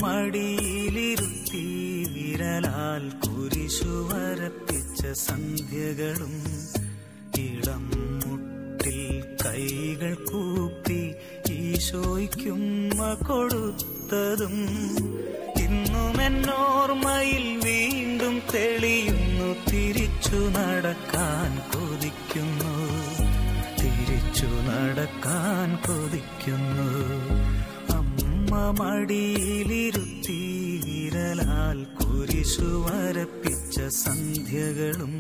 മടിയിലിരുത്തി വിരലാൽ കുരിശു വരപ്പിച്ച സന്ധ്യകളും ഇളം മുട്ടിൽ കൈകൾ കൂപ്പി ഈശോയ്ക്കുമ്മ കൊടുത്തതും ഇന്നും എന്നോർമ്മയിൽ വീണ്ടും തെളിയുന്നു. തിരിച്ചു നടക്കാൻ കൊതിക്കുന്നു, തിരിച്ചു നടക്കാൻ കൊതിക്കുന്നു. അമ്മ മടിയിലിരുത്തി വിരലാൽ കുരിശു വരപ്പിച്ച സന്ധ്യകളും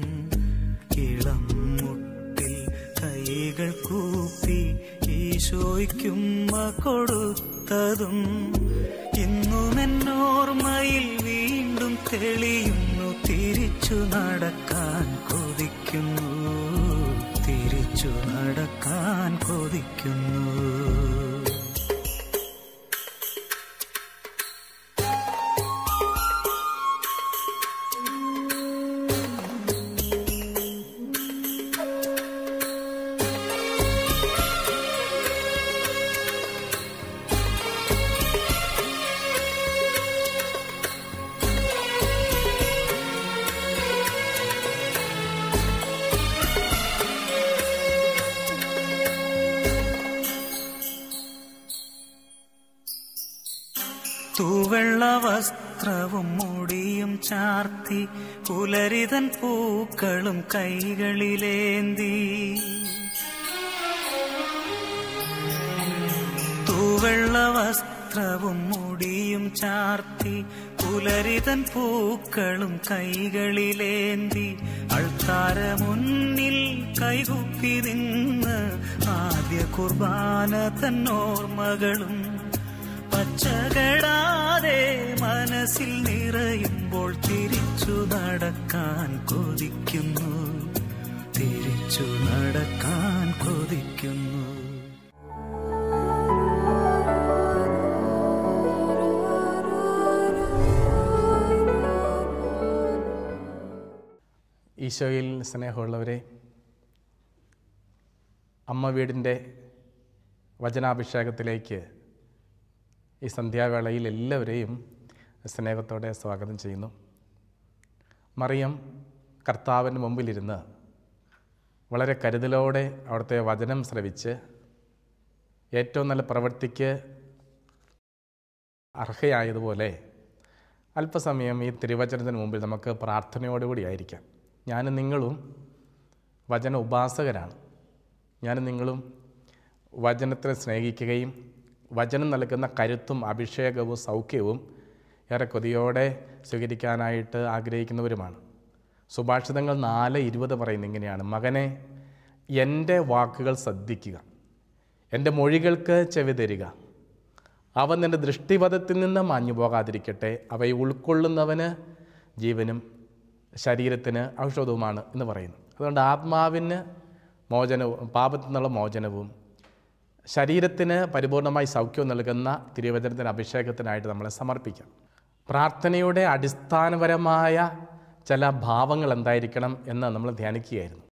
ഇളം മുട്ടിൽ കൈകൾ കൂപ്പി ഈശോയ്ക്കുമ്മ കൊടുത്തതും ഇന്നും എന്നോർമ്മയിൽ വീണ്ടും തെളിയുന്നു. തിരിച്ചു നടക്കാൻ കൊതിക്കുന്നു, തിരിച്ചു നടക്കാൻ കൊതിക്കുന്നു. തൂവെള്ള വസ്ത്രവും മുടിയും ചാർത്തി പുലരിതൻ പൂക്കളും കൈകളിലേന്തി. തൂവെള്ള വസ്ത്രവും മുടിയും ചാർത്തി പുലരിതൻ പൂക്കളും കൈകളിലേന്തി അൾത്താര മുന്നിൽ കൈകുപ്പി നിന്ന് ആദ്യ കുർബാന തന്നോർമ്മകളും പച്ചകടാതെ മനസ്സിൽ നിറയുമ്പോൾ തിരിച്ചു നടക്കാൻ കൊതിക്കുന്നു, തിരിച്ചു നടക്കാൻ കൊതിക്കുന്നു. ഈശോയിൽ സ്നേഹമുള്ളവരെ, അമ്മ വീടിൻ്റെ വചനാഭിഷേകത്തിലേക്ക് ഈ സന്ധ്യാവേളയിൽ എല്ലാവരെയും സ്നേഹത്തോടെ സ്വാഗതം ചെയ്യുന്നു. മറിയം കർത്താവിന് മുമ്പിലിരുന്ന് വളരെ കരുതലോടെ അവിടുത്തെ വചനം ശ്രവിച്ച് ഏറ്റവും നല്ല പ്രവൃത്തിക്ക് അർഹയായതുപോലെ അല്പസമയം ഈ തിരുവചനത്തിന് മുമ്പിൽ നമുക്ക് പ്രാർത്ഥനയോടുകൂടി ആയിരിക്കാം. ഞാനും നിങ്ങളും വചന ഉപാസകരാണ്. ഞാനും നിങ്ങളും വചനത്തെ സ്നേഹിക്കുകയും വചനം നൽകുന്ന കരുത്തും അഭിഷേകവും സൗഖ്യവും ഏറെ കൊതിയോടെ സ്വീകരിക്കാനായിട്ട് ആഗ്രഹിക്കുന്നവരുമാണ്. സുഭാഷിതങ്ങൾ 4:20 പറയുന്നത് ഇങ്ങനെയാണ്: മകനെ, എൻ്റെ വാക്കുകൾ ശ്രദ്ധിക്കുക, എൻ്റെ മൊഴികൾക്ക് ചെവി തരിക. അവ നിൻ്റെ ദൃഷ്ടിപഥത്തിൽ നിന്ന് മാഞ്ഞു പോകാതിരിക്കട്ടെ. അവയെ ഉൾക്കൊള്ളുന്നവന് ജീവനും ശരീരത്തിന് ഔഷധവുമാണ് എന്ന് പറയുന്നു. അതുകൊണ്ട് ആത്മാവിന് മോചനവും പാപത്തിൽ നിന്നുള്ള മോചനവും ശരീരത്തിന് പരിപൂർണമായി സൗഖ്യവും നൽകുന്ന തിരുവചനത്തിൻ്റെ അഭിഷേകത്തിനായിട്ട് നമ്മളെ സമർപ്പിക്കാം. പ്രാർത്ഥനയുടെ അടിസ്ഥാനപരമായ ചില ഭാവങ്ങൾ എന്തായിരിക്കണം എന്ന് നമ്മൾ ധ്യാനിക്കുകയായിരുന്നു.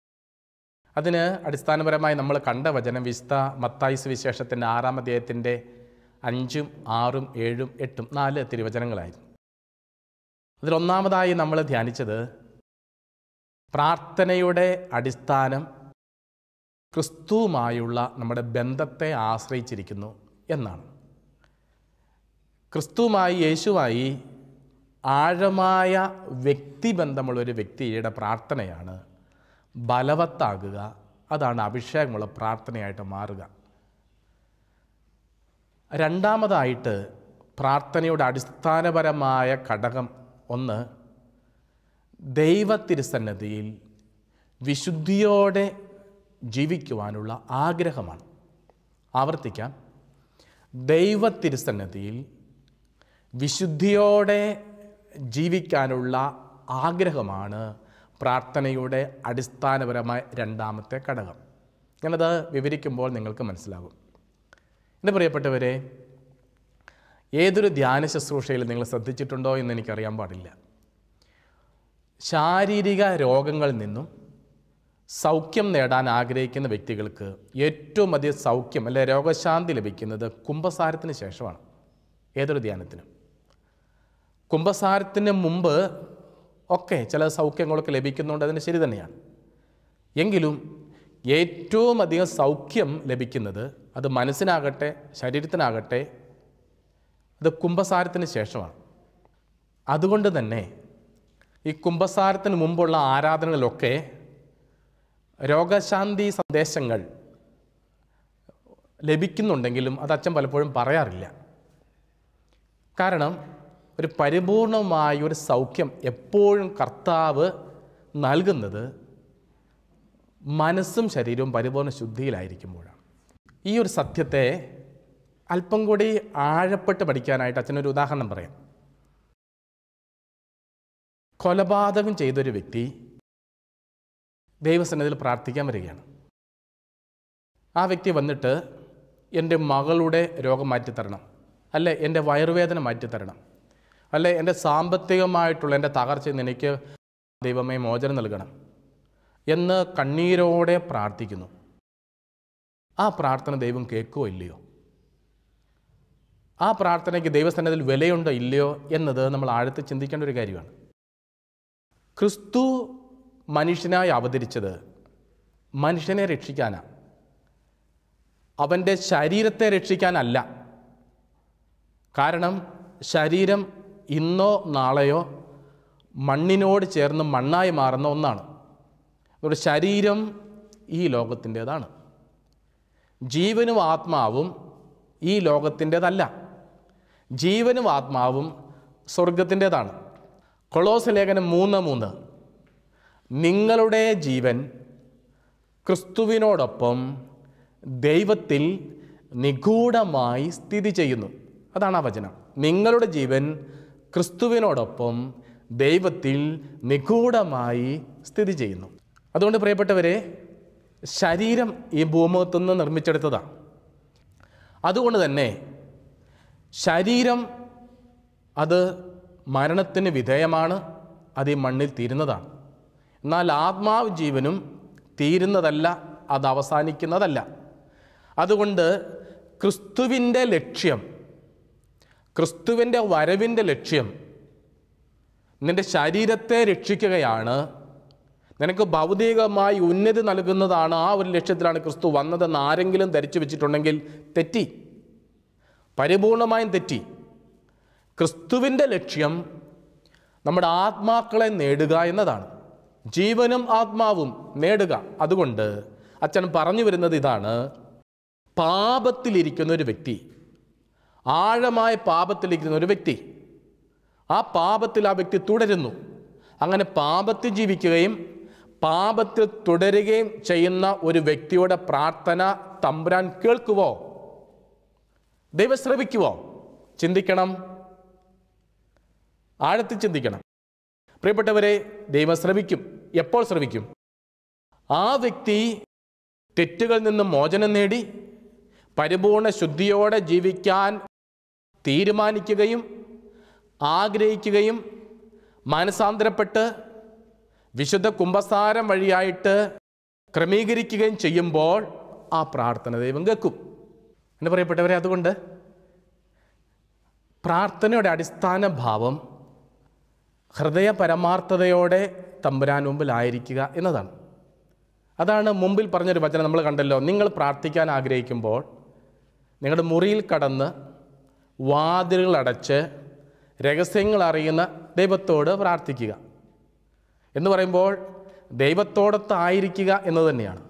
അതിന് അടിസ്ഥാനപരമായി നമ്മൾ കണ്ട വചനം വിശുദ്ധ മത്തായി സുവിശേഷത്തിൻ്റെ 6-ാം അധ്യായത്തിൻ്റെ 5, 6, 7, 8 4 തിരുവചനങ്ങളായിരുന്നു. അതിലൊന്നാമതായി നമ്മൾ ധ്യാനിച്ചത് പ്രാർത്ഥനയുടെ അടിസ്ഥാനം ക്രിസ്തുവുമായുള്ള നമ്മുടെ ബന്ധത്തെ ആശ്രയിച്ചിരിക്കുന്നു എന്നാണ്. ക്രിസ്തുവുമായി, യേശുവായി ആഴമായ വ്യക്തിബന്ധമുള്ളൊരു വ്യക്തിയുടെ പ്രാർത്ഥനയാണ് ബലവത്താകുക. അതാണ് അഭിഷേകമുള്ള പ്രാർത്ഥനയായിട്ട് മാറുക. രണ്ടാമതായിട്ട് പ്രാർത്ഥനയുടെ അടിസ്ഥാനപരമായ ഘടകം 1 ദൈവത്തിരുസന്നിധിയിൽ വിശുദ്ധിയോടെ ജീവിക്കുവാനുള്ള ആഗ്രഹമാണ്. ആവർത്തിക്കാം: ദൈവത്തിരുസന്നിധിയിൽ വിശുദ്ധിയോടെ ജീവിക്കാനുള്ള ആഗ്രഹമാണ് പ്രാർത്ഥനയുടെ അടിസ്ഥാനപരമായ രണ്ടാമത്തെ ഘടകം. ഞാനത് വിവരിക്കുമ്പോൾ നിങ്ങൾക്ക് മനസ്സിലാകും. എൻ്റെ പ്രിയപ്പെട്ടവരെ, ഏതൊരു ധ്യാന ശുശ്രൂഷയിൽ നിങ്ങൾ ശ്രദ്ധിച്ചിട്ടുണ്ടോ എന്ന് എനിക്കറിയാൻ പാടില്ല, ശാരീരിക രോഗങ്ങളിൽ നിന്നും സൗഖ്യം നേടാൻ ആഗ്രഹിക്കുന്ന വ്യക്തികൾക്ക് ഏറ്റവും അധികം സൗഖ്യം അല്ലെ രോഗശാന്തി ലഭിക്കുന്നത് കുമ്പസാരത്തിന് ശേഷമാണ്. ഏതൊരു ധ്യാനത്തിനും കുമ്പസാരത്തിന് മുമ്പ് ഒക്കെ ചില സൗഖ്യങ്ങളൊക്കെ ലഭിക്കുന്നുണ്ട്, അതിന് ശരി തന്നെയാണ്. എങ്കിലും ഏറ്റവും അധികം സൗഖ്യം ലഭിക്കുന്നത് അത് മനസ്സിനാകട്ടെ ശരീരത്തിനാകട്ടെ അത് കുമ്പസാരത്തിന് ശേഷമാണ്. അതുകൊണ്ട് തന്നെ ഈ കുമ്പസാരത്തിന് മുമ്പുള്ള ആരാധനകളിലൊക്കെ രോഗശാന്തി സന്ദേശങ്ങൾ ലഭിക്കുന്നുണ്ടെങ്കിലും അത് അച്ഛൻ പലപ്പോഴും പറയാറില്ല. കാരണം ഒരു പരിപൂർണമായ ഒരു സൗഖ്യം എപ്പോഴും കർത്താവ് നൽകുന്നത് മനസ്സും ശരീരവും പരിപൂർണ്ണ ശുദ്ധിയിലായിരിക്കുമ്പോഴാണ്. ഈ ഒരു സത്യത്തെ അല്പം കൂടി ആഴപ്പെട്ട് പഠിക്കാനായിട്ട് അച്ഛനൊരു ഉദാഹരണം പറയാം. കൊലപാതകം ചെയ്തൊരു വ്യക്തി ദൈവസന്നിധിയിൽ പ്രാർത്ഥിക്കാൻ വരികയാണ്. ആ വ്യക്തി വന്നിട്ട് എൻ്റെ മകളുടെ രോഗം മാറ്റിത്തരണം, അല്ലെ എൻ്റെ വയറുവേദന മാറ്റിത്തരണം, അല്ലെ എൻ്റെ സാമ്പത്തികമായിട്ടുള്ള എൻ്റെ തകർച്ചയിൽ നിന്ന് എനിക്ക് ദൈവമേ മോചനം നൽകണം എന്ന് കണ്ണീരോടെ പ്രാർത്ഥിക്കുന്നു. ആ പ്രാർത്ഥന ദൈവം കേൾക്കുകയോ ഇല്ലയോ? ആ പ്രാർത്ഥനയ്ക്ക് ദൈവസന്നിധിയിൽ വിലയുണ്ടോ ഇല്ലയോ എന്നത് നമ്മൾ ആഴത്തിൽ ചിന്തിക്കേണ്ട ഒരു കാര്യമാണ്. ക്രിസ്തു മനുഷ്യനായി അവതരിച്ചത് മനുഷ്യനെ രക്ഷിക്കാനാണ്, അവൻ്റെ ശരീരത്തെ രക്ഷിക്കാനല്ല. കാരണം ശരീരം ഇന്നോ നാളെയോ മണ്ണിനോട് ചേർന്ന് മണ്ണായി മാറുന്ന ഒന്നാണ്. അതുകൊണ്ട് ശരീരം ഈ ലോകത്തിൻ്റേതാണ്, ജീവനും ആത്മാവും ഈ ലോകത്തിൻ്റേതല്ല. ജീവനും ആത്മാവും സ്വർഗത്തിൻ്റേതാണ്. കൊളോസ്യ ലേഖനം 3:3 നിങ്ങളുടെ ജീവൻ ക്രിസ്തുവിനോടൊപ്പം ദൈവത്തിൽ നിഗൂഢമായി സ്ഥിതി ചെയ്യുന്നു. അതാണ് ആ വചനം. നിങ്ങളുടെ ജീവൻ ക്രിസ്തുവിനോടൊപ്പം ദൈവത്തിൽ നിഗൂഢമായി സ്ഥിതി ചെയ്യുന്നു. അതുകൊണ്ട് പ്രിയപ്പെട്ടവരെ, ശരീരം ഈ ഭൂമുഖത്തുനിന്ന് നിർമ്മിച്ചെടുത്തതാണ്. അതുകൊണ്ട് തന്നെ ശരീരം അത് മരണത്തിന് വിധേയമാണ്, അത് ഈ മണ്ണിൽ തീരുന്നതാണ്. എന്നാൽ ആത്മാവ് ജീവനും തീരുന്നതല്ല, അത് അവസാനിക്കുന്നതല്ല. അതുകൊണ്ട് ക്രിസ്തുവിൻ്റെ ലക്ഷ്യം, ക്രിസ്തുവിൻ്റെ വരവിൻ്റെ ലക്ഷ്യം നിൻ്റെ ശരീരത്തെ രക്ഷിക്കുകയാണ്, നിനക്ക് ഭൗതികമായി ഉന്നതി നൽകുന്നതാണ്. ആ ഒരു ലക്ഷ്യത്തിലാണ് ക്രിസ്തു വന്നതെന്ന് ആരെങ്കിലും ധരിച്ചു വെച്ചിട്ടുണ്ടെങ്കിൽ തെറ്റി, പരിപൂർണമായും തെറ്റി. ക്രിസ്തുവിൻ്റെ ലക്ഷ്യം നമ്മുടെ ആത്മാക്കളെ നേടുക എന്നതാണ്, ജീവനും ആത്മാവും നേടുക. അതുകൊണ്ട് അച്ഛൻ പറഞ്ഞു വരുന്നത് ഇതാണ്: പാപത്തിലിരിക്കുന്ന ഒരു വ്യക്തി, ആഴമായ പാപത്തിലിരിക്കുന്ന ഒരു വ്യക്തി, ആ പാപത്തിൽ ആ വ്യക്തി തുടരുന്നു. അങ്ങനെ പാപത്തിൽ ജീവിക്കുകയും പാപത്തിൽ തുടരുകയും ചെയ്യുന്ന ഒരു വ്യക്തിയുടെ പ്രാർത്ഥന തമ്പുരാൻ കേൾക്കുവോ? ദൈവം ശ്രവിക്കുവോ? ചിന്തിക്കണം, ആഴത്തിൽ ചിന്തിക്കണം. പ്രിയപ്പെട്ടവരെ, ദൈവം ശ്രവിക്കും. എപ്പോൾ ശ്രവിക്കും? ആ വ്യക്തി തെറ്റുകളിൽ നിന്ന് മോചനം നേടി പരിപൂർണ ശുദ്ധിയോടെ ജീവിക്കാൻ തീരുമാനിക്കുകയും ആഗ്രഹിക്കുകയും മനസാന്തരപ്പെട്ട് വിശുദ്ധ കുമ്പസാരം വഴിയായിട്ട് ക്രമീകരിക്കുകയും ചെയ്യുമ്പോൾ ആ പ്രാർത്ഥന ദൈവം കേൾക്കും. എന്ന് പറയപ്പെട്ടവരെ, അതുകൊണ്ട് പ്രാർത്ഥനയുടെ അടിസ്ഥാന ഭാവം ഹൃദയ പരമാർത്ഥതയോടെ തമ്പുരാൻ മുമ്പിലായിരിക്കുക എന്നതാണ്. അതാണ് മുമ്പിൽ പറഞ്ഞൊരു വചനം നമ്മൾ കണ്ടല്ലോ. നിങ്ങൾ പ്രാർത്ഥിക്കാൻ ആഗ്രഹിക്കുമ്പോൾ നിങ്ങളുടെ മുറിയിൽ കടന്ന് വാതിലുകളടച്ച് രഹസ്യങ്ങൾ അറിയുന്ന ദൈവത്തോട് പ്രാർത്ഥിക്കുക എന്ന് പറയുമ്പോൾ ദൈവത്തോടൊത്തായിരിക്കുക എന്നത് തന്നെയാണ്.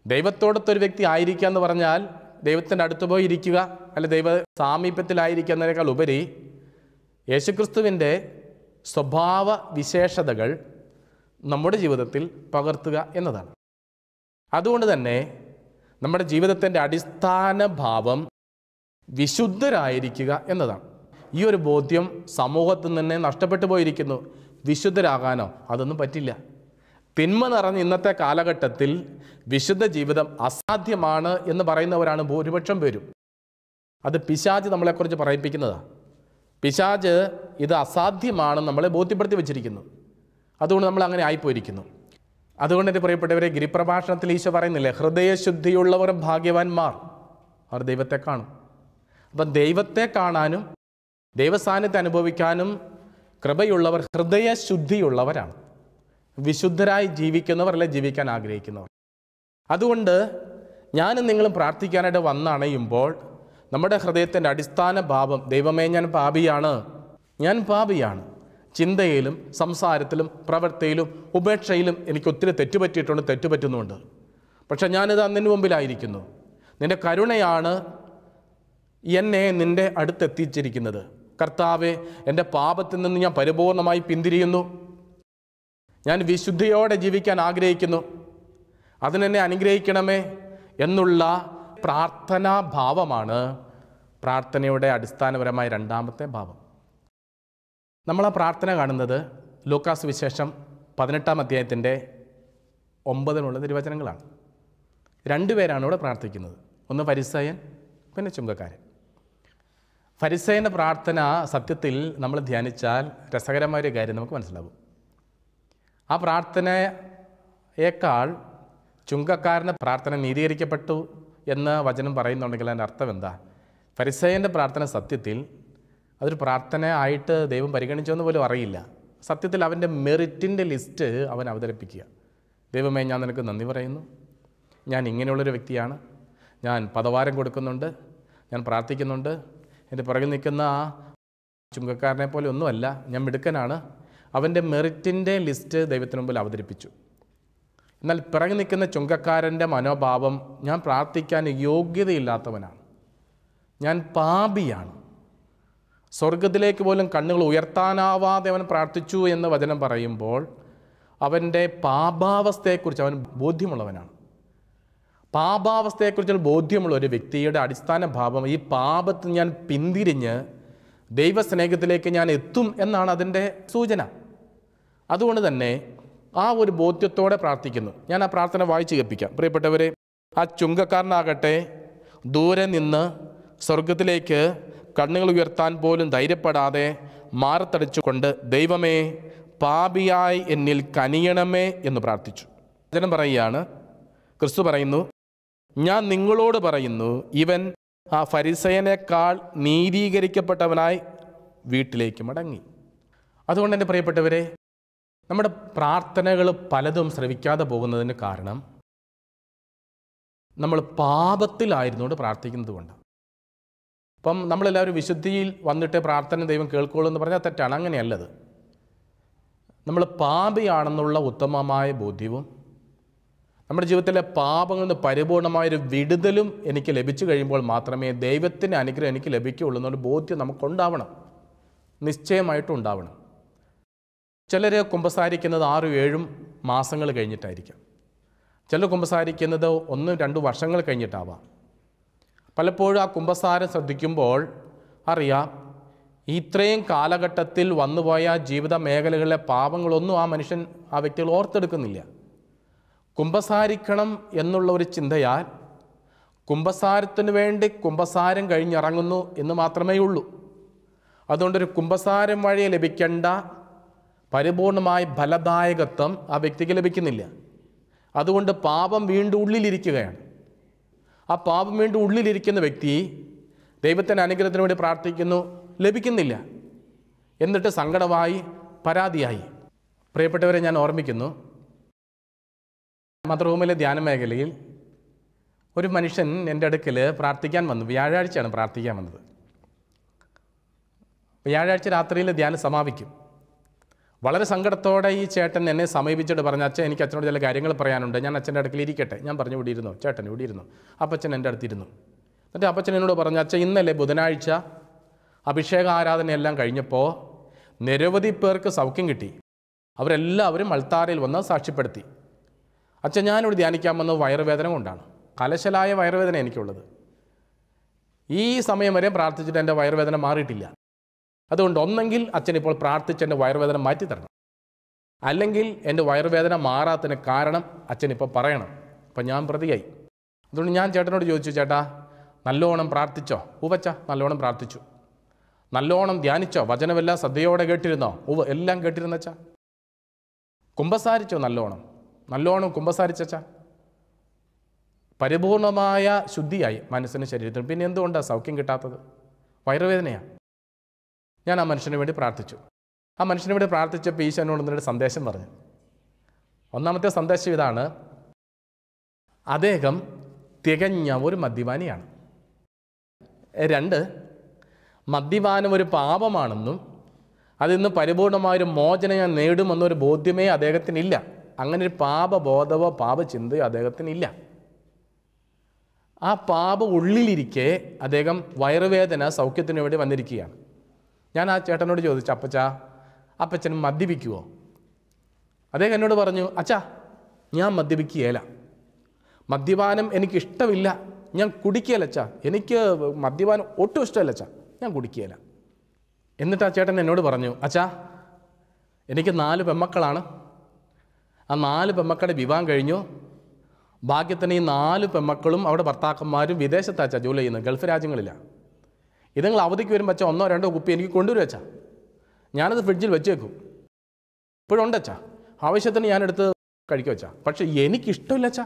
ദൈവത്തോടൊത്തൊരു വ്യക്തി ആയിരിക്കുക എന്ന് പറഞ്ഞാൽ ദൈവത്തിൻ്റെ അടുത്ത് പോയി ഇരിക്കുക, അല്ലെ ദൈവ സാമീപ്യത്തിലായിരിക്കുക എന്നതിനേക്കാൾ ഉപരി യേശുക്രിസ്തുവിൻ്റെ സ്വഭാവ വിശേഷതകൾ നമ്മുടെ ജീവിതത്തിൽ പകർത്തുക എന്നതാണ്. അതുകൊണ്ട് തന്നെ നമ്മുടെ ജീവിതത്തിൻ്റെ അടിസ്ഥാന ഭാവം വിശുദ്ധരായിരിക്കുക എന്നതാണ്. ഈ ഒരു ബോധ്യം സമൂഹത്തിൽ നിന്ന് നഷ്ടപ്പെട്ടു പോയിരിക്കുന്നു. വിശുദ്ധരാകാനോ? അതൊന്നും പറ്റില്ല. തിന്മ നിറഞ്ഞ ഇന്നത്തെ കാലഘട്ടത്തിൽ വിശുദ്ധ ജീവിതം അസാധ്യമാണ് എന്ന് പറയുന്നവരാണ് ഭൂരിപക്ഷം പേരും. അത് പിശാച് നമ്മളെക്കുറിച്ച് പറയിപ്പിക്കുന്നതാണ്. പിശാച് ഇത് അസാധ്യമാണെന്ന് നമ്മളെ ബോധ്യപ്പെടുത്തി വെച്ചിരിക്കുന്നു. അതുകൊണ്ട് നമ്മൾ അങ്ങനെ ആയിപ്പോയിരിക്കുന്നു. അതുകൊണ്ട് എൻ്റെ പ്രിയപ്പെട്ടവരെ, ഗിരിപ്രഭാഷണത്തിൽ ഈശോ പറയുന്നില്ലേ, ഹൃദയശുദ്ധിയുള്ളവർ ഭാഗ്യവാന്മാർ, അവർ ദൈവത്തെ കാണും. അപ്പം ദൈവത്തെ കാണാനും ദൈവസാന്നിധ്യം അനുഭവിക്കാനും കൃപയുള്ളവർ ഹൃദയശുദ്ധിയുള്ളവരാണ്. വിശുദ്ധരായി ജീവിക്കുന്നവർ, അല്ലെ ജീവിക്കാൻ ആഗ്രഹിക്കുന്നവർ. അതുകൊണ്ട് ഞാനും നിങ്ങളും പ്രാർത്ഥിക്കാനായിട്ട് വന്നണയുമ്പോൾ നമ്മുടെ ഹൃദയത്തിൻ്റെ അടിസ്ഥാന ഭാവം, ദൈവമേ ഞാൻ പാപിയാണ്, ചിന്തയിലും സംസാരത്തിലും പ്രവൃത്തിയിലും ഉപേക്ഷയിലും എനിക്ക് ഒത്തിരി തെറ്റുപറ്റുന്നുണ്ട്. പക്ഷെ ഞാനിത് നിൻ്റെ മുമ്പിലായിരിക്കുന്നു. നിൻ്റെ കരുണയാണ് എന്നെ നിൻ്റെ അടുത്തെത്തിച്ചിരിക്കുന്നത്. കർത്താവെ, എൻ്റെ പാപത്തിൽ നിന്ന് ഞാൻ പരിപൂർണമായി പിന്തിരിയുന്നു. ഞാൻ വിശുദ്ധിയോടെ ജീവിക്കാൻ ആഗ്രഹിക്കുന്നു. അതിനെന്നെ അനുഗ്രഹിക്കണമേ എന്നുള്ള പ്രാർത്ഥനാഭാവമാണ് പ്രാർത്ഥനയുടെ അടിസ്ഥാനപരമായ രണ്ടാമത്തെ ഭാവം. നമ്മൾ ആ പ്രാർത്ഥന കാണുന്നത് ലൂക്കാസ് വിശേഷം 18-ാം അധ്യായത്തിൻ്റെ 9 തിരുവചനങ്ങളാണ്. 2 പേരാണ് ഇവിടെ പ്രാർത്ഥിക്കുന്നത്. ഒന്ന് ഫരിസേയൻ, പിന്നെ ചുങ്കക്കാരൻ. ഫരിസേയൻ്റെ പ്രാർത്ഥന സത്യത്തിൽ നമ്മൾ ധ്യാനിച്ചാൽ രസകരമായൊരു കാര്യം നമുക്ക് മനസ്സിലാകും. ആ പ്രാർത്ഥനയേക്കാൾ ചുങ്കക്കാരൻ്റെ പ്രാർത്ഥന നീതീകരിക്കപ്പെട്ടു എന്ന് വചനം പറയുന്നുണ്ടെങ്കിൽ അതിൻ്റെ അർത്ഥം എന്താ? ഫരിസേയൻ്റെ പ്രാർത്ഥന സത്യത്തിൽ അതൊരു പ്രാർത്ഥന ആയിട്ട് ദൈവം പരിഗണിച്ചെന്ന് പോലും അറിയില്ല. സത്യത്തിൽ അവൻ്റെ മെറിറ്റിൻ്റെ ലിസ്റ്റ് അവൻ അവതരിപ്പിക്കുക. ദൈവമേ, ഞാൻ നിനക്ക് നന്ദി പറയുന്നു, ഞാൻ ഇങ്ങനെയുള്ളൊരു വ്യക്തിയാണ്, ഞാൻ പദവാരം കൊടുക്കുന്നുണ്ട്, ഞാൻ പ്രാർത്ഥിക്കുന്നുണ്ട്, എൻ്റെ പുറകിൽ നിൽക്കുന്ന ആ ചുങ്കക്കാരനെ പോലെ ഒന്നുമല്ല, ഞാൻ മിടുക്കനാണ്. അവൻ്റെ മെറിറ്റിൻ്റെ ലിസ്റ്റ് ദൈവത്തിന് മുമ്പിൽ അവതരിപ്പിച്ചു. എന്നാൽ പിറകെ നിൽക്കുന്ന ചുങ്കക്കാരൻ്റെ മനോഭാവം, ഞാൻ പ്രാർത്ഥിക്കാൻ യോഗ്യതയില്ലാത്തവനാണ്, ഞാൻ പാപിയാണ്, സ്വർഗത്തിലേക്ക് പോലും കണ്ണുകൾ ഉയർത്താനാവാതെ അവൻ പ്രാർത്ഥിച്ചു എന്ന് വചനം പറയുമ്പോൾ അവൻ്റെ പാപാവസ്ഥയെക്കുറിച്ച് അവൻ ബോധ്യമുള്ളവനാണ്. പാപാവസ്ഥയെക്കുറിച്ച് ബോധ്യമുള്ള ഒരു വ്യക്തിയുടെ അടിസ്ഥാന ഭാവം, ഈ പാപത്തിൽ ഞാൻ പിന്തിരിഞ്ഞ് ദൈവസ്നേഹത്തിലേക്ക് ഞാൻ എത്തും എന്നാണ് അതിൻ്റെ സൂചന. അതുകൊണ്ട് തന്നെ ആ ഒരു ബോധ്യത്തോടെ പ്രാർത്ഥിക്കുന്നു. ഞാൻ ആ പ്രാർത്ഥന വായിച്ച് കേൾപ്പിക്കാം. പ്രിയപ്പെട്ടവരെ, ആ ചുങ്കക്കാരനാകട്ടെ ദൂരെ നിന്ന് സ്വർഗത്തിലേക്ക് കണ്ണുകൾ ഉയർത്താൻ പോലും ധൈര്യപ്പെടാതെ മാറത്തടിച്ചുകൊണ്ട്, ദൈവമേ, പാപിയായി എന്നിൽ കനിയണമേ എന്ന് പ്രാർത്ഥിച്ചു. വചനം പറയുകയാണ്, ക്രിസ്തു പറയുന്നു, ഞാൻ നിങ്ങളോട് പറയുന്നു, ഇവൻ ആ ഫരിസയനേക്കാൾ നീതീകരിക്കപ്പെട്ടവനായി വീട്ടിലേക്ക് മടങ്ങി. അതുകൊണ്ട് എൻ്റെ പ്രിയപ്പെട്ടവരെ, നമ്മുടെ പ്രാർത്ഥനകൾ പലതും ശ്രവിക്കാതെ പോകുന്നതിന് കാരണം നമ്മൾ പാപത്തിലായിരുന്നുകൊണ്ട് പ്രാർത്ഥിക്കുന്നത് കൊണ്ട്. അപ്പം നമ്മളെല്ലാവരും വിശുദ്ധിയിൽ വന്നിട്ട് പ്രാർത്ഥന ദൈവം കേൾക്കുള്ളൂ എന്ന് പറഞ്ഞാൽ തെറ്റാണ്. അങ്ങനെയല്ലത്. നമ്മൾ പാപിയാണെന്നുള്ള ഉത്തമമായ ബോധ്യവും നമ്മുടെ ജീവിതത്തിലെ പാപങ്ങളിൽ നിന്ന് പരിപൂർണമായൊരു വിടുതലും എനിക്ക് ലഭിച്ചു കഴിയുമ്പോൾ മാത്രമേ ദൈവത്തിൻ്റെ അനുഗ്രഹം എനിക്ക് ലഭിക്കുകയുള്ളൂ എന്നൊരു ബോധ്യം നമുക്കുണ്ടാവണം, നിശ്ചയമായിട്ടും ഉണ്ടാവണം. ചിലർ കുമ്പസാരിക്കുന്നത് 6-7 മാസങ്ങൾ കഴിഞ്ഞിട്ടായിരിക്കാം. ചിലർ കുമ്പസാരിക്കുന്നത് 1-2 വർഷങ്ങൾ കഴിഞ്ഞിട്ടാവാം. പലപ്പോഴും ആ കുമ്പസാരം ശ്രദ്ധിക്കുമ്പോൾ അറിയാം, ഇത്രയും കാലഘട്ടത്തിൽ വന്നുപോയ ജീവിത മേഖലകളിലെ പാപങ്ങളൊന്നും ആ വ്യക്തികൾ ഓർത്തെടുക്കുന്നില്ല. കുമ്പസാരിക്കണം എന്നുള്ള ഒരു ചിന്തയാൽ കുമ്പസാരത്തിന് വേണ്ടി കുമ്പസാരം കഴിഞ്ഞിറങ്ങുന്നു എന്ന് മാത്രമേ ഉള്ളൂ. അതുകൊണ്ടൊരു കുമ്പസാരം വഴി ലഭിക്കേണ്ട പരിപൂർണമായ ഫലദായകത്വം ആ വ്യക്തിക്ക് ലഭിക്കുന്നില്ല. അതുകൊണ്ട് പാപം വീണ്ടും ഉള്ളിലിരിക്കുകയാണ്. ആ പാപം വീണ്ടും ഉള്ളിലിരിക്കുന്ന വ്യക്തി ദൈവത്തിൻ്റെ അനുഗ്രഹത്തിന് വേണ്ടി പ്രാർത്ഥിക്കുന്നു, ലഭിക്കുന്നില്ല. എന്നിട്ട് സങ്കടമായി, പരാതിയായി. പ്രിയപ്പെട്ടവരെ, ഞാൻ ഓർമ്മിക്കുന്നു, മദർഹൂമിലെ ധ്യാന മേഖലയിൽ ഒരു മനുഷ്യൻ എൻ്റെ അടുക്കൽ പ്രാർത്ഥിക്കാൻ വന്നു. വ്യാഴാഴ്ചയാണ് പ്രാർത്ഥിക്കാൻ വന്നത്. വ്യാഴാഴ്ച രാത്രിയിൽ ധ്യാനം സമാപിക്കും. വളരെ സങ്കടത്തോടെ ഈ ചേട്ടൻ എന്നെ സമീപിച്ചിട്ട് പറഞ്ഞു, അച്ഛൻ, എനിക്ക് അച്ഛനോട് ചില കാര്യങ്ങൾ പറയാനുണ്ട്, ഞാൻ അച്ഛൻ്റെ അടുക്കൽ ഇരിക്കട്ടെ. ഞാൻ പറഞ്ഞു, ഇവിടെ ഇരുന്നു ചേട്ടൻ, ഇവിടെ ഇരുന്നു. അപ്പച്ചൻ എൻ്റെ അടുത്തിരുന്നു. എന്നിട്ട് അപ്പച്ചൻ എന്നോട് പറഞ്ഞു, അച്ഛൻ, ഇന്നലെ ബുധനാഴ്ച അഭിഷേക ആരാധനയെല്ലാം കഴിഞ്ഞപ്പോൾ നിരവധി പേർക്ക് സൗഖ്യം കിട്ടി. അവരെല്ലാവരും അൾത്താരയിൽ വന്ന് സാക്ഷ്യപ്പെടുത്തി. അച്ഛൻ, ഞാനിവിടെ ധ്യാനിക്കാൻ വന്നത് വയറുവേദന കൊണ്ടാണ്. കലശലായ വയറുവേദന എനിക്കുള്ളത്. ഈ സമയം വരെ പ്രാർത്ഥിച്ചിട്ട് എൻ്റെ വയറുവേദന മാറിയിട്ടില്ല. അതുകൊണ്ട് ഒന്നെങ്കിൽ അച്ഛൻ ഇപ്പോൾ പ്രാർത്ഥിച്ച് എൻ്റെ വയറുവേദന മാറ്റിത്തരണം, അല്ലെങ്കിൽ എൻ്റെ വയറുവേദന മാറാത്തതിന് കാരണം അച്ഛൻ ഇപ്പോൾ പറയണം. അപ്പം ഞാൻ പ്രതിയായി. അതുകൊണ്ട് ഞാൻ ചേട്ടനോട് ചോദിച്ചു, ചേട്ടാ, നല്ലോണം പ്രാർത്ഥിച്ചോ? ഉവച്ച, നല്ലോണം പ്രാർത്ഥിച്ചു. നല്ലോണം ധ്യാനിച്ചോ? വചനമെല്ലാം ശ്രദ്ധയോടെ കേട്ടിരുന്നോ? എല്ലാം കേട്ടിരുന്നച്ചാ. കുമ്പസാരിച്ചോ? നല്ലോണം കുമ്പസാരിച്ചാ. പരിപൂർണമായ ശുദ്ധിയായി മനസ്സിനും ശരീരത്തിനും. പിന്നെ എന്തുകൊണ്ടാണ് സൗഖ്യം കിട്ടാത്തത്? വയറുവേദനയാണ്. ഞാൻ ആ മനുഷ്യന് വേണ്ടി പ്രാർത്ഥിച്ചു. ആ മനുഷ്യന് വേണ്ടി പ്രാർത്ഥിച്ചപ്പോൾ ഈശോ എന്നോട് എന്നൊരു സന്ദേശം പറഞ്ഞു. ഒന്നാമത്തെ സന്ദേശം ഇതാണ്: അദ്ദേഹം തികഞ്ഞ ഒരു മദ്യപാനിയാണ്. 2, മദ്യപാനം ഒരു പാപമാണെന്നും അതിൽ നിന്ന് പരിപൂർണമായൊരു മോചനം ഞാൻ നേടുമെന്നൊരു ബോധ്യമേ അദ്ദേഹത്തിനില്ല. അങ്ങനെ ഒരു പാപബോധമോ പാപചിന്തയോ അദ്ദേഹത്തിനില്ല. ആ പാപം ഉള്ളിലിരിക്കെ അദ്ദേഹം വയറുവേദന സൗഖ്യത്തിന് വേണ്ടി വന്നിരിക്കുകയാണ്. ഞാൻ ആ ചേട്ടനോട് ചോദിച്ചു, അപ്പച്ചൻ മദ്യപിക്കുമോ? അദ്ദേഹം എന്നോട് പറഞ്ഞു, അച്ഛാ, ഞാൻ മദ്യപിക്കുകയില്ല. മദ്യപാനം എനിക്കിഷ്ടമില്ല, ഞാൻ കുടിക്കുകയില്ല അച്ഛാ. എനിക്ക് മദ്യപാനം ഒട്ടും ഇഷ്ടമല്ല അച്ഛാ, ഞാൻ കുടിക്കുകയില്ല. എന്നിട്ട് ആ ചേട്ടൻ എന്നോട് പറഞ്ഞു, അച്ഛാ, എനിക്ക് 4 പെമ്മക്കളാണ്. ആ 4 പെമ്മക്കളുടെ വിവാഹം കഴിഞ്ഞു. ഭാഗ്യത്തിന് ഈ 4 പെമ്മക്കളും അവിടെ ഭർത്താക്കന്മാരും വിദേശത്താച്ചാ ജോലി ചെയ്യുന്നത്, ഗൾഫ് രാജ്യങ്ങളിലാണ്. ഇതുങ്ങൾ അവധിക്ക് വരുമ്പോൾ അച്ഛാ 1 or 2 കുപ്പി എനിക്ക് കൊണ്ടുവരും അച്ഛാ. ഞാനത് ഫ്രിഡ്ജിൽ വെച്ച് വെക്കും. ഇപ്പോഴുണ്ട് അച്ഛാ, ആവശ്യത്തിന് ഞാനെടുത്ത് കഴിക്കും അച്ഛാ. പക്ഷേ എനിക്കിഷ്ടമില്ല അച്ഛാ,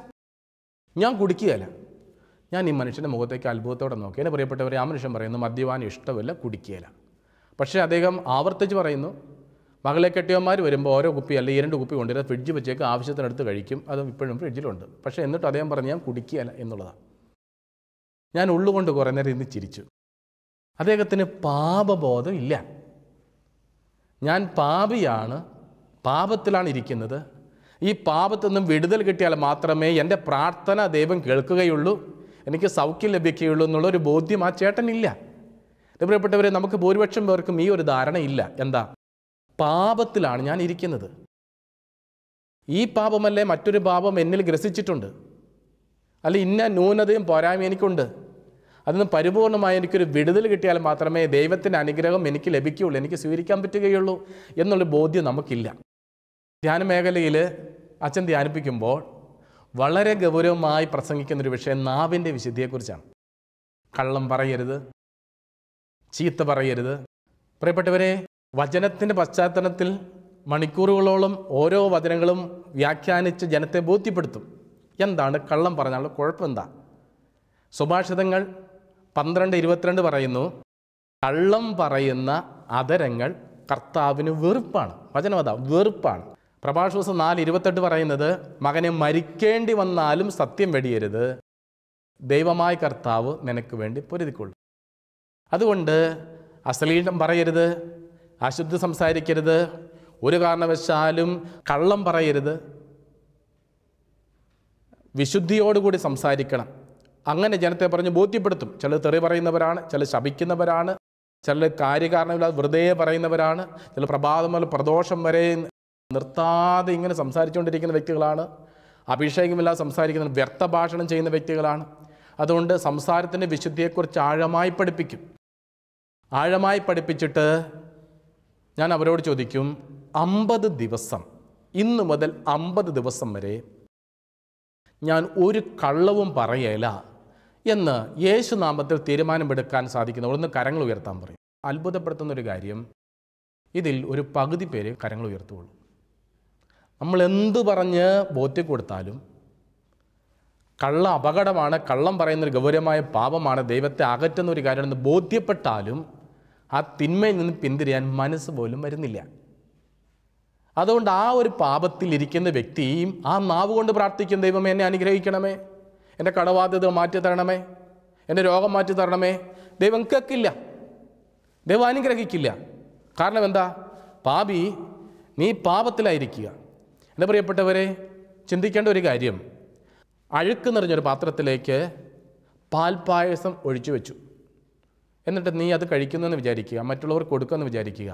ഞാൻ കുടിക്കുകയില്ല. ഞാൻ ഈ മനുഷ്യൻ്റെ മുഖത്തേക്ക് അത്ഭുതത്തോടെ നോക്കി. എന്നെ പ്രിയപ്പെട്ടവരെ, ആ മനുഷ്യൻ പറയുന്നു മദ്യപാനം ഇഷ്ടമില്ല, കുടിക്കുകയില്ല. പക്ഷേ അദ്ദേഹം ആവർത്തിച്ച് പറയുന്നു, മകളെ കെട്ടിയവന്മാർ വരുമ്പോൾ ഓരോ കുപ്പി അല്ലെങ്കിൽ 2 കുപ്പി കൊണ്ടുവരുന്നത് ഫ്രിഡ്ജ് വെച്ചേക്ക് ആവശ്യത്തിനടുത്ത് കഴിക്കും. അതും ഇപ്പോഴും ഫ്രിഡ്ജിലുണ്ട്. പക്ഷേ എന്നിട്ട് അദ്ദേഹം പറഞ്ഞു ഞാൻ കുടിക്കുകയില്ല എന്നുള്ളതാണ്. ഞാൻ ഉള്ളുകൊണ്ട് കുറേ നേരം ഇന്ന് ചിരിച്ചു. അദ്ദേഹത്തിന് പാപബോധം ഇല്ല. ഞാൻ പാപിയാണ്, പാപത്തിലാണ് ഇരിക്കുന്നത്. ഈ പാപത്തിൽ നിന്നും വിടുതൽ കിട്ടിയാൽ മാത്രമേ എൻ്റെ പ്രാർത്ഥന ദൈവം കേൾക്കുകയുള്ളൂ, എനിക്ക് സൗഖ്യം ലഭിക്കുകയുള്ളൂ എന്നുള്ളൊരു ബോധ്യം ആ ചേട്ടനില്ല. പ്രിയപ്പെട്ടവരെ, നമുക്ക് ഭൂരിപക്ഷം പേർക്കും ഈ ഒരു ധാരണയില്ല. എന്താ? പാപത്തിലാണ് ഞാൻ ഇരിക്കുന്നത്. ഈ പാപമല്ലേ മറ്റൊരു പാപം എന്നിൽ ഗ്രസിച്ചിട്ടുണ്ട്, അല്ല ഇന്ന ന്യൂനതയും പോരായ്മ എനിക്കുണ്ട്. അതിന് പരിപൂർണമായി എനിക്കൊരു വിടുതൽ കിട്ടിയാൽ മാത്രമേ ദൈവത്തിൻ്റെ അനുഗ്രഹം എനിക്ക് ലഭിക്കുകയുള്ളൂ, എനിക്ക് സ്വീകരിക്കാൻ പറ്റുകയുള്ളൂ എന്നുള്ളൊരു ബോധ്യം നമുക്കില്ല. ധ്യാന മേഖലയിൽ അച്ഛൻ ധ്യാനിപ്പിക്കുമ്പോൾ വളരെ ഗൗരവമായി പ്രസംഗിക്കുന്നൊരു വിഷയം നാവിൻ്റെ വിശുദ്ധിയെക്കുറിച്ചാണ്. കള്ളം പറയരുത്, ചീത്ത പറയരുത്. പ്രിയപ്പെട്ടവരെ, വചനത്തിൻ്റെ പശ്ചാത്തലത്തിൽ മണിക്കൂറുകളോളം ഓരോ വചനങ്ങളും വ്യാഖ്യാനിച്ച് ജനത്തെ ബോധ്യപ്പെടുത്തും. എന്താണ് കള്ളം പറഞ്ഞാലുള്ള കുഴപ്പമെന്താ? സുഭാഷിതങ്ങൾ 12:22 പറയുന്നു, കള്ളം പറയുന്ന അധരങ്ങൾ കർത്താവിന് വെറുപ്പാണ്. വചനം അതാ, വെറുപ്പാണ്. പ്രഭാഷകൻ 4:28 പറയുന്നത്, മകനെ മരിക്കേണ്ടി വന്നാലും സത്യം വെടിയരുത്, ദൈവമായ കർത്താവ് നിനക്ക് വേണ്ടി പൊരുതിക്കൊള്ളും. അതുകൊണ്ട് അശ്ലീലം പറയരുത്, അശുദ്ധി സംസാരിക്കരുത്, ഒരു കാരണവശാലും കള്ളം പറയരുത്, വിശുദ്ധിയോടുകൂടി സംസാരിക്കണം. അങ്ങനെ ജനത്തെ പറഞ്ഞ് ബോധ്യപ്പെടുത്തും. ചിലർ തെറി പറയുന്നവരാണ്, ചിലർ ശപിക്കുന്നവരാണ്, ചിലർ കാര്യകാരണമില്ലാതെ വെറുതെ പറയുന്നവരാണ്, ചില പ്രഭാതം മുതൽ പ്രദോഷം വരെ നിർത്താതെ ഇങ്ങനെ സംസാരിച്ചുകൊണ്ടിരിക്കുന്ന വ്യക്തികളാണ്, അഭിഷേകമില്ലാതെ സംസാരിക്കുന്ന വ്യർത്ഥ ഭാഷണം ചെയ്യുന്ന വ്യക്തികളാണ്. അതുകൊണ്ട് സംസാരത്തിൻ്റെ വിശുദ്ധിയെക്കുറിച്ച് ആഴമായി പഠിപ്പിക്കും. ആഴമായി പഠിപ്പിച്ചിട്ട് ഞാൻ അവരോട് ചോദിക്കും, 50 ദിവസം, ഇന്ന് മുതൽ 50 ദിവസം വരെ ഞാൻ ഒരു കള്ളവും പറയല എന്ന് യേശുനാമത്തിൽ തീരുമാനമെടുക്കാൻ സാധിക്കുന്നവർ ഒന്ന് കരങ്ങൾ ഉയർത്താൻ പറയും. അത്ഭുതപ്പെടുത്തുന്നൊരു കാര്യം, ഇതിൽ ഒരു പകുതി പേര് കരങ്ങൾ ഉയർത്തുള്ളൂ. നമ്മൾ എന്തു പറഞ്ഞ് ബോധ്യം കൊടുത്താലും കള്ള അപകടമാണ്, കള്ളം പറയുന്നൊരു ഗൗരവമായ പാപമാണ്, ദൈവത്തെ അകറ്റുന്ന ഒരു കാര്യമാണെന്ന് ബോധ്യപ്പെട്ടാലും ആ തിന്മയിൽ നിന്ന് പിന്തിരിയാൻ മനസ്സ് പോലും വരുന്നില്ല. അതുകൊണ്ട് ആ ഒരു പാപത്തിൽ ഇരിക്കുന്ന വ്യക്തിയും ആ നാവ് കൊണ്ട് പ്രാർത്ഥിക്കും, ദൈവമേ എന്നെ അനുഗ്രഹിക്കണമേ, എൻ്റെ കടബാധ്യത മാറ്റി തരണമേ, എൻ്റെ രോഗം മാറ്റി തരണമേ. ദൈവം കേൾക്കില്ല, ദൈവം അനുഗ്രഹിക്കില്ല. കാരണം എന്താ? പാപി, നീ പാപത്തിലായിരിക്കുക. എൻ്റെ പ്രിയപ്പെട്ടവരെ, ചിന്തിക്കേണ്ട ഒരു കാര്യം, അഴുക്ക് നിറഞ്ഞൊരു പാത്രത്തിലേക്ക് പാൽപ്പായസം ഒഴിച്ചു വെച്ചു, എന്നിട്ട് നീ അത് കഴിക്കുന്നെന്ന് വിചാരിക്കുക, മറ്റുള്ളവർക്ക് കൊടുക്കുമെന്ന് വിചാരിക്കുക,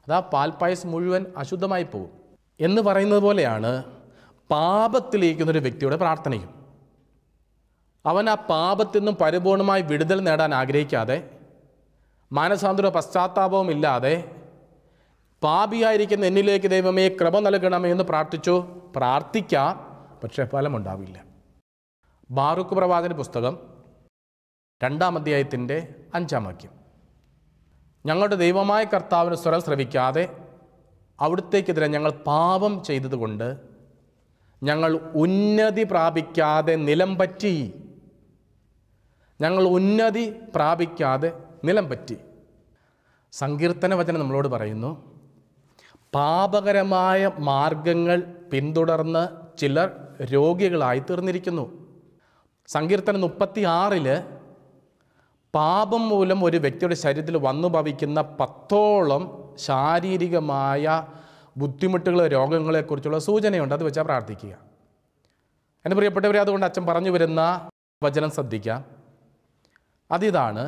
അതാ പാൽപ്പായസം മുഴുവൻ അശുദ്ധമായി പോകും. എന്ന് പറയുന്നത് പോലെയാണ് പാപത്തിലിരിക്കുന്നൊരു വ്യക്തിയുടെ പ്രാർത്ഥനയും. അവൻ ആ പാപത്തിൽ നിന്നും പരിപൂർണമായി വിടുതൽ നേടാൻ ആഗ്രഹിക്കാതെ, മാനസാന്തര പശ്ചാത്താപവും ഇല്ലാതെ, പാപിയായിരിക്കുന്ന എന്നിലേക്ക് ദൈവമേ കൃപ നൽകണമേ എന്ന് പ്രാർത്ഥിക്കാം, പക്ഷേ ഫലമുണ്ടാവില്ല. ബാറൂക്ക് പ്രവാചകന്റെ പുസ്തകം 2-ാം അധ്യായത്തിൻ്റെ 5-ാം വാക്യം, ഞങ്ങളുടെ ദൈവമായ കർത്താവിന് സ്വരം ശ്രവിക്കാതെ അവിടുത്തേക്കെതിരെ ഞങ്ങൾ പാപം ചെയ്തതുകൊണ്ട് ഞങ്ങൾ ഉന്നതി പ്രാപിക്കാതെ നിലം പറ്റി. ഞങ്ങൾ ഉന്നതി പ്രാപിക്കാതെ നിലം പറ്റി. സങ്കീർത്തന വചനം നമ്മളോട് പറയുന്നു, പാപകരമായ മാർഗങ്ങൾ പിന്തുടർന്ന് ചിലർ രോഗികളായി തീർന്നിരിക്കുന്നു. സങ്കീർത്തനം 36 പാപം മൂലം ഒരു വ്യക്തിയുടെ ശരീരത്തിൽ വന്നു ഭവിക്കുന്ന 10ഓളം ശാരീരികമായ ബുദ്ധിമുട്ടുകൾ, രോഗങ്ങളെക്കുറിച്ചുള്ള സൂചനയുണ്ട്. അത് വെച്ചാൽ പ്രാർത്ഥിക്കുക. എൻ്റെ പ്രിയപ്പെട്ടവരെ, അതുകൊണ്ട് അച്ഛൻ പറഞ്ഞു വരുന്ന വചനം ശ്രദ്ധിക്കാം. അതിതാണ്: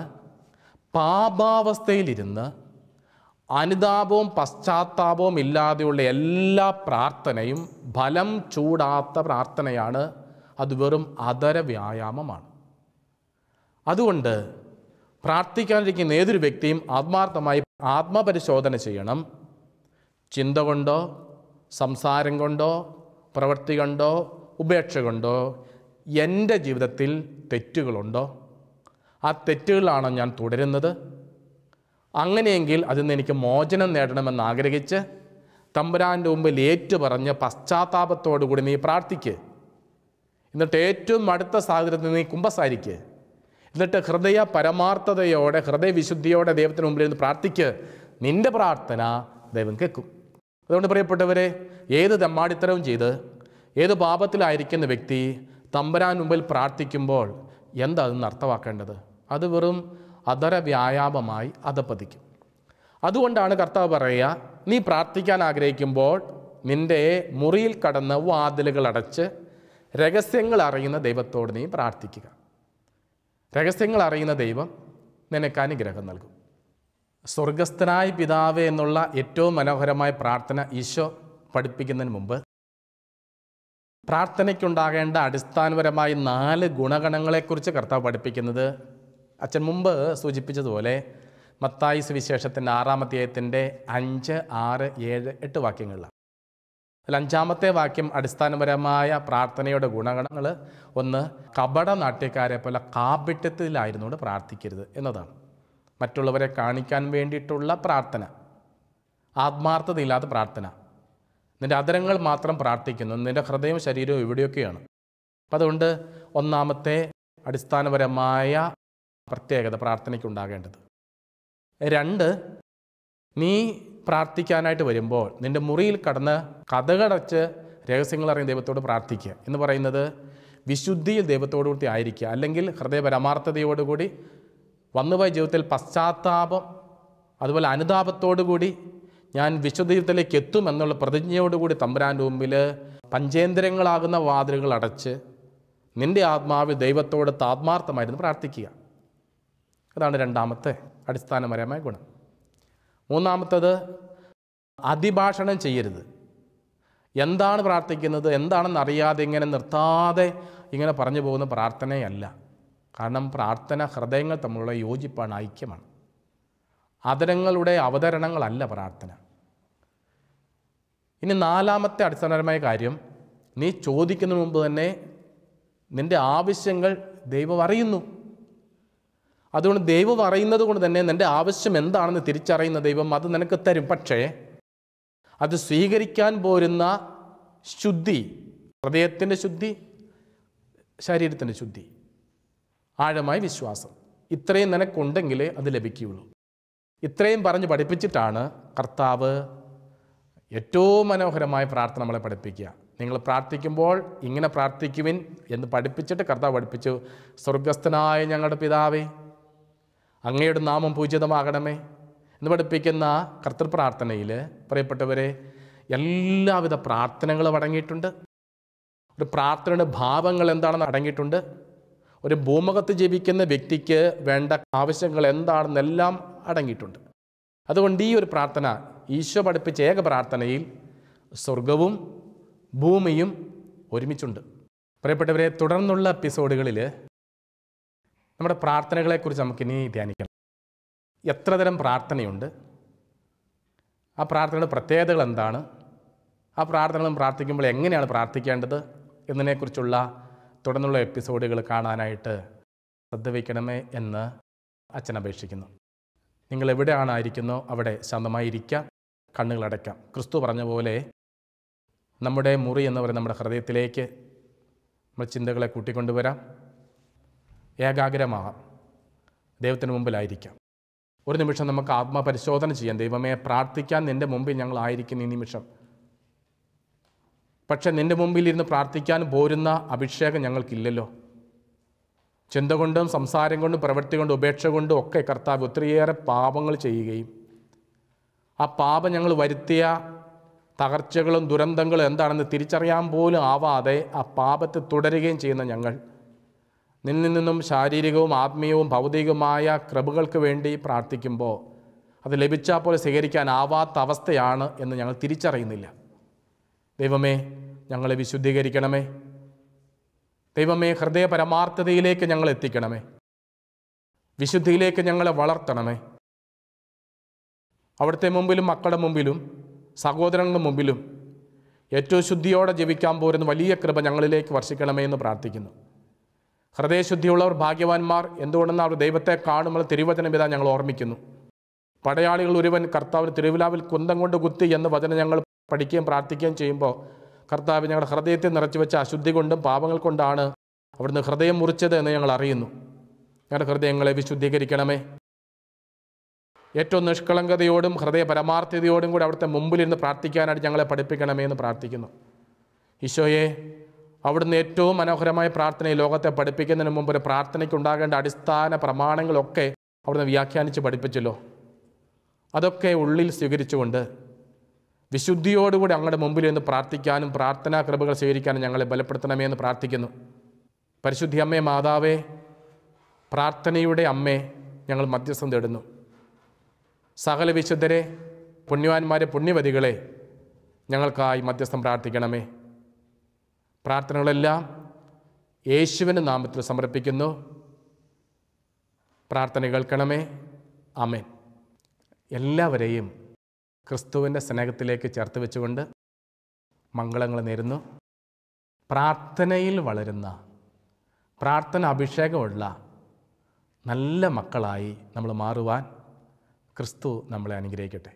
പാപാവസ്ഥയിലിരുന്ന് അനുതാപവും പശ്ചാത്താപവും ഇല്ലാതെയുള്ള എല്ലാ പ്രാർത്ഥനയും ഫലം ചൂടാത്ത പ്രാർത്ഥനയാണ്. അത് വെറും അധര വ്യായാമമാണ്. അതുകൊണ്ട് പ്രാർത്ഥിക്കാനിരിക്കുന്ന ഏതൊരു വ്യക്തിയും ആത്മാർത്ഥമായി ആത്മപരിശോധന ചെയ്യണം. ചിന്ത കൊണ്ടോ, സംസാരം കൊണ്ടോ, പ്രവൃത്തി കൊണ്ടോ, ഉപേക്ഷ കൊണ്ടോ എൻ്റെ ജീവിതത്തിൽ തെറ്റുകളുണ്ടോ? ആ തെറ്റുകളാണോ ഞാൻ തുടരുന്നത്? അങ്ങനെയെങ്കിൽ അതിൽ നിന്ന് എനിക്ക് മോചനം നേടണമെന്ന് ആഗ്രഹിച്ച് തമ്പുരാൻ്റെ മുമ്പിൽ ഏറ്റുപറഞ്ഞ് പശ്ചാത്താപത്തോടു കൂടി നീ പ്രാർത്ഥിക്ക്. എന്നിട്ട് ഏറ്റവും അടുത്ത സാഹചര്യത്തിൽ നീ കുമ്പസാരിക്ക്. എന്നിട്ട് ഹൃദയ പരമാർത്ഥതയോടെ, ഹൃദയവിശുദ്ധിയോടെ ദൈവത്തിന് മുമ്പിൽ നിന്ന് പ്രാർത്ഥിക്ക്. നിൻ്റെ പ്രാർത്ഥന ദൈവം കേൾക്കും. അതുകൊണ്ട് പ്രിയപ്പെട്ടവരെ, ഏത് തെമ്മാടിത്തരവും ചെയ്ത് ഏത് പാപത്തിലായിരിക്കുന്ന വ്യക്തി തമ്പുരാൻ മുമ്പിൽ പ്രാർത്ഥിക്കുമ്പോൾ എന്താ അതെന്ന് അർത്ഥമാക്കേണ്ടത്? അത് വെറും അധര വ്യായാമമായി അധപ്പതിക്കും. അതുകൊണ്ടാണ് കർത്താവ് പറയുക, നീ പ്രാർത്ഥിക്കാൻ ആഗ്രഹിക്കുമ്പോൾ നിൻ്റെ മുറിയിൽ കടന്ന് വാതിലുകൾ അടച്ച് രഹസ്യങ്ങൾ അറിയുന്ന ദൈവത്തോട് നീ പ്രാർത്ഥിക്കുക. രഹസ്യങ്ങൾ അറിയുന്ന ദൈവം നിനക്ക് അനുഗ്രഹം നൽകും. സ്വർഗസ്ഥനായ പിതാവേ എന്നുള്ള ഏറ്റവും മനോഹരമായ പ്രാർത്ഥന ഈശോ പഠിപ്പിക്കുന്നതിന് മുമ്പ് പ്രാർത്ഥനയ്ക്കുണ്ടാകേണ്ട അടിസ്ഥാനപരമായി 4 ഗുണഗണങ്ങളെക്കുറിച്ച് കർത്താവ് പഠിപ്പിക്കുന്നത് അച്ഛൻ മുമ്പ് സൂചിപ്പിച്ചതുപോലെ മത്തായി സുവിശേഷത്തിൻ്റെ 6-ാം അധ്യായത്തിൻ്റെ 5, 6, 7, 8 വാക്യങ്ങളിലാണ്. അതിൽ 5-ാമത്തെ വാക്യം അടിസ്ഥാനപരമായ പ്രാർത്ഥനയുടെ ഗുണഗണങ്ങൾ. ഒന്ന്, കപട നാട്യക്കാരെ പോലെ കാപട്യത്തിലായിരുന്നുകൊണ്ട് പ്രാർത്ഥിക്കരുത് എന്നതാണ്. മറ്റുള്ളവരെ കാണിക്കാൻ വേണ്ടിയിട്ടുള്ള പ്രാർത്ഥന, ആത്മാർത്ഥതയില്ലാത്ത പ്രാർത്ഥന. നിൻ്റെ അധരങ്ങൾ മാത്രം പ്രാർത്ഥിക്കുന്നു, നിൻ്റെ ഹൃദയവും ശരീരവും എവിടെയൊക്കെയാണ്. അപ്പം അതുകൊണ്ട് ഒന്നാമത്തെ അടിസ്ഥാനപരമായ പ്രത്യേകത പ്രാർത്ഥനയ്ക്കുണ്ടാകേണ്ടത്. 2, നീ പ്രാർത്ഥിക്കാനായിട്ട് വരുമ്പോൾ നിൻ്റെ മുറിയിൽ കടന്ന് കതകടച്ച് രഹസ്യങ്ങൾ അറിയുന്ന ദൈവത്തോട് പ്രാർത്ഥിക്കുക എന്ന് പറയുന്നത് വിശുദ്ധിയിൽ ദൈവത്തോടുകൂടി ആയിരിക്കുക. അല്ലെങ്കിൽ ഹൃദയപരമാർത്ഥതയോടുകൂടി വന്നുപോയ ജീവിതത്തിൽ പശ്ചാത്താപം, അതുപോലെ അനുതാപത്തോടുകൂടി ഞാൻ വിശുദ്ധീയത്തിലേക്ക് എത്തുമെന്നുള്ള പ്രതിജ്ഞയോടുകൂടി തമ്പുരാൻ്റെ മുമ്പിൽ പഞ്ചേന്ദ്രങ്ങളാകുന്ന വാതിലുകൾ അടച്ച് നിൻ്റെ ആത്മാവിൽ ദൈവത്തോട് ആത്മാർത്ഥമായിരുന്നു പ്രാർത്ഥിക്കുക. അതാണ് 2ാമത്തെ അടിസ്ഥാനപരമായ ഗുണം. 3ാമത്തത്, അതിഭാഷണം ചെയ്യരുത്. എന്താണ് പ്രാർത്ഥിക്കുന്നത് എന്താണെന്ന് അറിയാതെ ഇങ്ങനെ നിർത്താതെ ഇങ്ങനെ പറഞ്ഞു പോകുന്ന പ്രാർത്ഥനയല്ല. കാരണം പ്രാർത്ഥന ഹൃദയങ്ങൾ തമ്മിലുള്ള യോജിപ്പാണ്, ഐക്യമാണ്. അധരങ്ങളുടെ അവതരണങ്ങളല്ല പ്രാർത്ഥന. ഇനി 4ാമത്തെ അടിസ്ഥാനപരമായ കാര്യം, നീ ചോദിക്കുന്നതിന് മുമ്പ് തന്നെ നിൻ്റെ ആവശ്യങ്ങൾ ദൈവം അറിയുന്നു. അതുകൊണ്ട് ദൈവം അറിയുന്നത് കൊണ്ട് തന്നെ നിൻ്റെ ആവശ്യം എന്താണെന്ന് തിരിച്ചറിയുന്ന ദൈവം അത് നിനക്ക് തരും. പക്ഷേ അത് സ്വീകരിക്കാൻ പോരുന്ന ശുദ്ധി, ഹൃദയത്തിൻ്റെ ശുദ്ധി, ശരീരത്തിൻ്റെ ശുദ്ധി, ആഴമായ വിശ്വാസം, ഇത്രയും നിനക്കുണ്ടെങ്കിലേ അത് ലഭിക്കുകയുള്ളൂ. ഇത്രയും പറഞ്ഞ് പഠിപ്പിച്ചിട്ടാണ് കർത്താവ് ഏറ്റവും മനോഹരമായ പ്രാർത്ഥന നമ്മളെ പഠിപ്പിക്കുക. നിങ്ങൾ പ്രാർത്ഥിക്കുമ്പോൾ ഇങ്ങനെ പ്രാർത്ഥിക്കുവിൻ എന്ന് പഠിപ്പിച്ചിട്ട് കർത്താവ് പഠിപ്പിച്ചു, സ്വർഗസ്ഥനായ ഞങ്ങളുടെ പിതാവേ, അങ്ങയുടെ നാമം പൂജിതമാകണമേ എന്ന് പഠിപ്പിക്കുന്ന കർത്തൃപ്രാർത്ഥനയിൽ പ്രിയപ്പെട്ടവരെ എല്ലാവിധ പ്രാർത്ഥനകളും അടങ്ങിയിട്ടുണ്ട്. ഒരു പ്രാർത്ഥനയുടെ ഭാവങ്ങൾ എന്താണെന്ന് അടങ്ങിയിട്ടുണ്ട്. ഒരു ഭൂമുഖത്ത് ജീവിക്കുന്ന വ്യക്തിക്ക് വേണ്ട ആവശ്യങ്ങൾ എന്താണെന്നെല്ലാം അടങ്ങിയിട്ടുണ്ട്. അതുകൊണ്ട് ഈ ഒരു പ്രാർത്ഥന, ഈശോ പഠിപ്പിച്ച ഏക പ്രാർത്ഥനയിൽ സ്വർഗവും ഭൂമിയും ഒരുമിച്ചുണ്ട്. പ്രിയപ്പെട്ടവരെ, തുടർന്നുള്ള എപ്പിസോഡുകളിൽ നമ്മുടെ പ്രാർത്ഥനകളെക്കുറിച്ച് നമുക്കിനി ധ്യാനിക്കണം. എത്ര തരം പ്രാർത്ഥനയുണ്ട്, ആ പ്രാർത്ഥനയുടെ പ്രത്യേകതകൾ എന്താണ്, ആ പ്രാർത്ഥനകളും പ്രാർത്ഥിക്കുമ്പോൾ എങ്ങനെയാണ് പ്രാർത്ഥിക്കേണ്ടത് എന്നതിനെക്കുറിച്ചുള്ള തുടർന്നുള്ള എപ്പിസോഡുകൾ കാണാനായിട്ട് ശ്രദ്ധ വയ്ക്കണമേ എന്ന് അച്ഛൻ അപേക്ഷിക്കുന്നു. നിങ്ങൾ എവിടെയാണായിരിക്കുന്നോ അവിടെ ശാന്തമായി ഇരിക്കാം, കണ്ണുകളടയ്ക്കാം. ക്രിസ്തു പറഞ്ഞ പോലെ നമ്മുടെ മുറി എന്ന് പറയുന്ന നമ്മുടെ ഹൃദയത്തിലേക്ക് നമ്മൾ ചിന്തകളെ കൂട്ടിക്കൊണ്ടുവരാം. ഏകാഗ്രമാകാം, ദൈവത്തിന് മുമ്പിലായിരിക്കാം. ഒരു നിമിഷം നമുക്ക് ആത്മപരിശോധന ചെയ്യാം. ദൈവമേ, പ്രാർത്ഥിക്കാൻ നിൻ്റെ മുമ്പിൽ ഞങ്ങളായിരിക്കുന്ന ഈ നിമിഷം, പക്ഷെ നിൻ്റെ മുമ്പിൽ ഇരുന്ന് പ്രാർത്ഥിക്കാൻ പോരുന്ന അഭിഷേകം ഞങ്ങൾക്കില്ലല്ലോ. ചിന്ത കൊണ്ടും സംസാരം കൊണ്ടും പ്രവൃത്തി കൊണ്ടും ഉപേക്ഷ കൊണ്ടും ഒക്കെ കർത്താവ് ഒത്തിരിയേറെ പാപങ്ങൾ ചെയ്യുകയും ആ പാപം ഞങ്ങൾ വരുത്തിയ തകർച്ചകളും ദുരന്തങ്ങളും എന്താണെന്ന് തിരിച്ചറിയാൻ പോലും ആവാതെ ആ പാപത്തെ തുടരുകയും ചെയ്യുന്ന ഞങ്ങൾ നിന്നിൽ നിന്നും ശാരീരികവും ആത്മീയവും ഭൗതികവുമായ കൃപകൾക്ക് വേണ്ടി പ്രാർത്ഥിക്കുമ്പോൾ അത് ലഭിച്ചാൽ പോലെ സ്വീകരിക്കാനാവാത്ത അവസ്ഥയാണ് എന്ന് ഞങ്ങൾ തിരിച്ചറിയുന്നില്ല. ദൈവമേ, ഞങ്ങളെ വിശുദ്ധീകരിക്കണമേ. ദൈവമേ, ഹൃദയ പരമാർത്ഥതയിലേക്ക് ഞങ്ങൾ എത്തിക്കണമേ. വിശുദ്ധിയിലേക്ക് ഞങ്ങളെ വളർത്തണമേ. അവിടുത്തെ മുമ്പിലും മക്കളുടെ മുമ്പിലും സഹോദരങ്ങളുടെ മുമ്പിലും ഏറ്റവും ശുദ്ധിയോടെ ജീവിക്കാൻ പോരുന്ന വലിയ കൃപ ഞങ്ങളിലേക്ക് വർഷിക്കണമേ എന്ന് പ്രാർത്ഥിക്കുന്നു. ഹൃദയശുദ്ധിയുള്ളവർ ഭാഗ്യവാന്മാർ. എന്തുകൊണ്ടെന്ന് അവർ ദൈവത്തെ കാണുമ്പോൾ തിരുവചനം ഇതാ ഞങ്ങൾ ഓർമ്മിക്കുന്നു. പടയാളികൾ ഒരുവൻ കർത്താവിന് തിരുവിലാവിൽ കുന്തം കൊണ്ട് കുത്തി എന്ന വചനം ഞങ്ങൾ പഠിക്കുകയും പ്രാർത്ഥിക്കുകയും ചെയ്യുമ്പോൾ കർത്താവ് ഞങ്ങളുടെ ഹൃദയത്തെ നിറച്ചു വെച്ച അശുദ്ധി കൊണ്ടും പാപങ്ങൾ കൊണ്ടാണ് അവിടുന്ന് ഹൃദയം മുറിച്ചത് എന്ന് ഞങ്ങൾ അറിയുന്നു. ഞങ്ങളുടെ ഹൃദയങ്ങളെ വിശുദ്ധീകരിക്കണമേ. ഏറ്റവും നിഷ്കളങ്കതയോടും ഹൃദയ പരമാർത്ഥതയോടും കൂടി അവിടുത്തെ മുമ്പിലിരുന്ന് പ്രാർത്ഥിക്കാനായിട്ട് ഞങ്ങളെ പഠിപ്പിക്കണമേ എന്ന് പ്രാർത്ഥിക്കുന്നു. ഈശോയെ, അവിടുന്ന് ഏറ്റവും മനോഹരമായ പ്രാർത്ഥന ഈ ലോകത്തെ പഠിപ്പിക്കുന്നതിന് മുമ്പ് ഒരു പ്രാർത്ഥനയ്ക്കുണ്ടാകേണ്ട അടിസ്ഥാന പ്രമാണങ്ങളൊക്കെ അവിടുന്ന് വ്യാഖ്യാനിച്ച് പഠിപ്പിച്ചല്ലോ. അതൊക്കെ ഉള്ളിൽ സ്വീകരിച്ചുകൊണ്ട് വിശുദ്ധിയോടുകൂടി അങ്ങയുടെ മുമ്പിൽ നിന്ന് പ്രാർത്ഥിക്കാനും പ്രാർത്ഥനാ കൃപകൾ സ്വീകരിക്കാനും ഞങ്ങളെ ബലപ്പെടുത്തണമേ എന്ന് പ്രാർത്ഥിക്കുന്നു. പരിശുദ്ധി അമ്മേ, മാതാവേ, പ്രാർത്ഥനയുടെ അമ്മേ, ഞങ്ങൾ മധ്യസ്ഥം തേടുന്നു. സകല വിശുദ്ധരെ, പുണ്യവാന്മാരെ, പുണ്യവതികളെ ഞങ്ങൾക്കായി മധ്യസ്ഥം പ്രാർത്ഥിക്കണമേ. പ്രാർത്ഥനകളെല്ലാം യേശുവിൻ്റെ നാമത്തിൽ സമർപ്പിക്കുന്നു. പ്രാർത്ഥന കേൾക്കണമേ. ആമേൻ. എല്ലാവരെയും ക്രിസ്തുവിൻ്റെ സ്നേഹത്തിലേക്ക് ചേർത്ത് വെച്ചുകൊണ്ട് മംഗളങ്ങൾ നേരുന്നു. പ്രാർത്ഥനയിൽ വളരുന്ന, പ്രാർത്ഥന അഭിഷേകമുള്ള നല്ല മക്കളായി നമ്മൾ മാറുവാൻ ക്രിസ്തു നമ്മളെ അനുഗ്രഹിക്കട്ടെ.